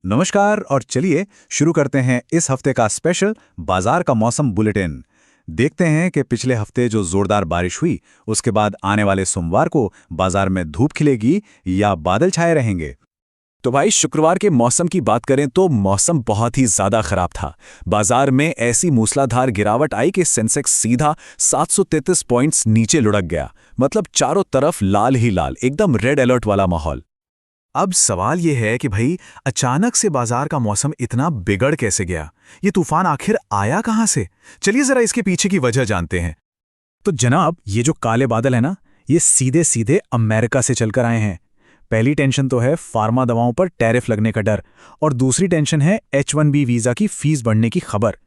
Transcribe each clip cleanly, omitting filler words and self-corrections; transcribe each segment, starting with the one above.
नमस्कार और चलिए शुरू करते हैं इस हफ्ते का स्पेशल बाजार का मौसम बुलेटिन। देखते हैं कि पिछले हफ्ते जो जोरदार बारिश हुई उसके बाद आने वाले सोमवार को बाजार में धूप खिलेगी या बादल छाए रहेंगे। तो भाई शुक्रवार के मौसम की बात करें तो मौसम बहुत ही ज्यादा खराब था। बाजार में ऐसी मूसलाधार गिरावट आई कि सेंसेक्स सीधा 733 पॉइंट्स नीचे लुढ़क गया। मतलब चारों तरफ लाल ही लाल, एकदम रेड अलर्ट वाला माहौल। अब सवाल यह है कि भाई अचानक से बाजार का मौसम इतना बिगड़ कैसे गया? ये तूफान आखिर आया कहां से? चलिए जरा इसके पीछे की वजह जानते हैं। तो जनाब, ये जो काले बादल है ना, ये सीधे सीधे अमेरिका से चलकर आए हैं। पहली टेंशन तो है फार्मा दवाओं पर टैरिफ लगने का डर, और दूसरी टेंशन है H1B वीजा की फीस बढ़ने की खबर।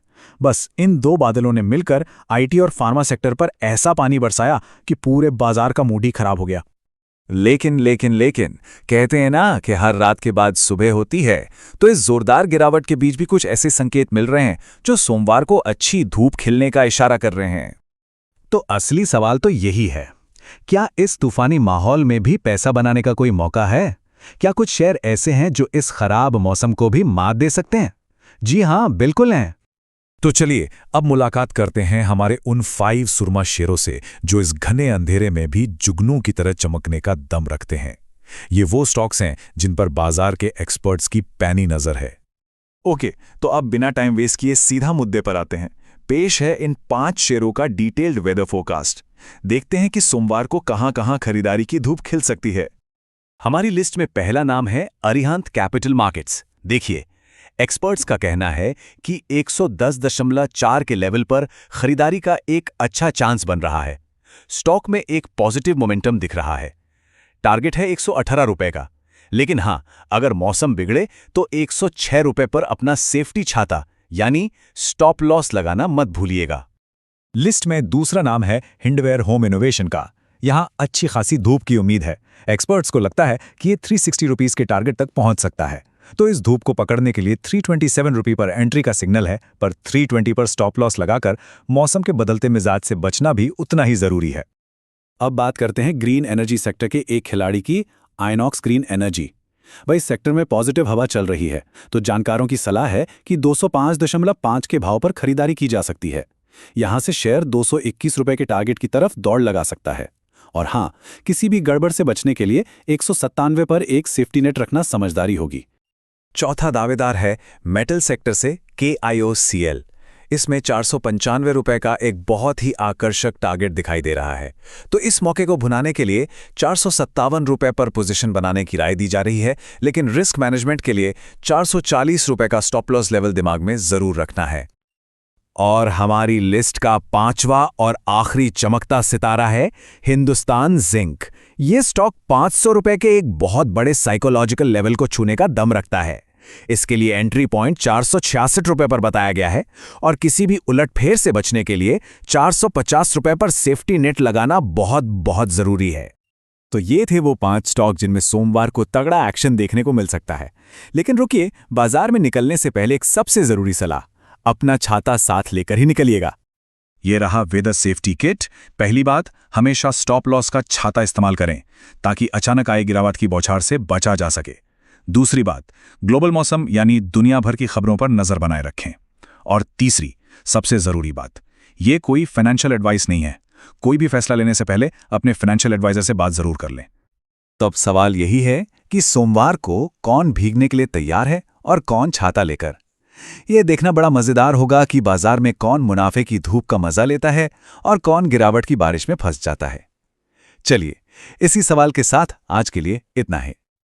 बस इन दो बादलों ने मिलकर IT और फार्मा सेक्टर पर ऐसा पानी बरसाया कि पूरे बाजार का मूड ही खराब हो गया। लेकिन कहते हैं ना कि हर रात के बाद सुबह होती है। तो इस जोरदार गिरावट के बीच भी कुछ ऐसे संकेत मिल रहे हैं जो सोमवार को अच्छी धूप खिलने का इशारा कर रहे हैं। तो असली सवाल तो यही है, क्या इस तूफानी माहौल में भी पैसा बनाने का कोई मौका है? क्या कुछ शेयर ऐसे हैं जो इस खराब मौसम को भी मात दे सकते हैं? जी हां, बिल्कुल हैं। तो चलिए अब मुलाकात करते हैं हमारे उन 5 सुरमा शेरों से जो इस घने अंधेरे में भी जुगनू की तरह चमकने का दम रखते हैं। ये वो स्टॉक्स हैं जिन पर बाजार के एक्सपर्ट्स की पैनी नजर है। ओके, तो अब बिना टाइम वेस्ट किए सीधा मुद्दे पर आते हैं। पेश है इन 5 शेयरों का डिटेल्ड वेदर फोरकास्ट। देखते हैं कि सोमवार को कहां-कहां खरीदारी की धूप खिल सकती है। हमारी लिस्ट में पहला नाम है अरिहंत कैपिटल मार्केट्स। देखिए, एक्सपर्ट्स का कहना है कि 110.4 के लेवल पर खरीदारी का एक अच्छा चांस बन रहा है। स्टॉक में एक पॉजिटिव मोमेंटम दिख रहा है। टारगेट है 118 रुपए का, लेकिन हां, अगर मौसम बिगड़े तो 106 रुपए पर अपना सेफ्टी छाता यानी स्टॉप लॉस लगाना मत भूलिएगा। लिस्ट में दूसरा नाम है हिंडवेयर होम इनोवेशन का। यहां अच्छी खासी धूप की उम्मीद है। एक्सपर्ट्स को लगता है कि ये 360 रुपीस के टारगेट तक पहुंच सकता है। तो इस धूप को पकड़ने के लिए 327 रुपये पर एंट्री का सिग्नल है, पर 320 पर स्टॉप लॉस लगाकर मौसम के बदलते मिजाज से बचना भी उतना ही जरूरी है। अब बात करते हैं ग्रीन एनर्जी सेक्टर के एक खिलाड़ी की, आइनॉक्स ग्रीन एनर्जी। भाई सेक्टर में पॉजिटिव हवा चल रही है, तो जानकारों की सलाह है कि 205.5 के भाव पर खरीदारी की जा सकती है। यहां से शेयर 221 रुपये के टारगेट की तरफ दौड़ लगा सकता है। और हां, किसी भी गड़बड़ से बचने के लिए 197 पर एक सेफ्टी नेट रखना समझदारी होगी। चौथा दावेदार है मेटल सेक्टर से KIOCL। इसमें 495 रुपए का एक बहुत ही आकर्षक टारगेट दिखाई दे रहा है। तो इस मौके को भुनाने के लिए 457 रुपए पर पोजीशन बनाने की राय दी जा रही है, लेकिन रिस्क मैनेजमेंट के लिए 440 रुपए का स्टॉप लॉस लेवल दिमाग में जरूर रखना है। और हमारी लिस्ट का 5वां और आखिरी चमकता सितारा है हिंदुस्तान जिंक। ये स्टॉक 500 रुपए के एक बहुत बड़े साइकोलॉजिकल लेवल को छूने का दम रखता है। इसके लिए एंट्री पॉइंट 466 रुपए पर बताया गया है, और किसी भी उलटफेर से बचने के लिए 450 रुपए पर सेफ्टी नेट लगाना बहुत बहुत जरूरी है। तो ये थे वो 5 स्टॉक जिनमें सोमवार को तगड़ा एक्शन देखने को मिल सकता है। लेकिन रुकिए, बाजार में निकलने से पहले एक सबसे जरूरी सलाह, अपना छाता साथ लेकर ही निकलिएगा। ये रहा वेदर सेफ्टी किट। पहली बात, हमेशा स्टॉप लॉस का छाता इस्तेमाल करें ताकि अचानक आए गिरावट की बौछार से बचा जा सके। दूसरी बात, ग्लोबल मौसम यानी दुनिया भर की खबरों पर नजर बनाए रखें। और तीसरी सबसे जरूरी बात, ये कोई फाइनेंशियल एडवाइस नहीं है। कोई भी फैसला लेने से पहले अपने फाइनेंशियल एडवाइजर से बात जरूर कर लें। तो अब सवाल यही है कि सोमवार को कौन भीगने के लिए तैयार है और कौन छाता लेकर। यह देखना बड़ा मजेदार होगा कि बाजार में कौन मुनाफे की धूप का मजा लेता है और कौन गिरावट की बारिश में फंस जाता है। चलिए, इसी सवाल के साथ आज के लिए इतना है।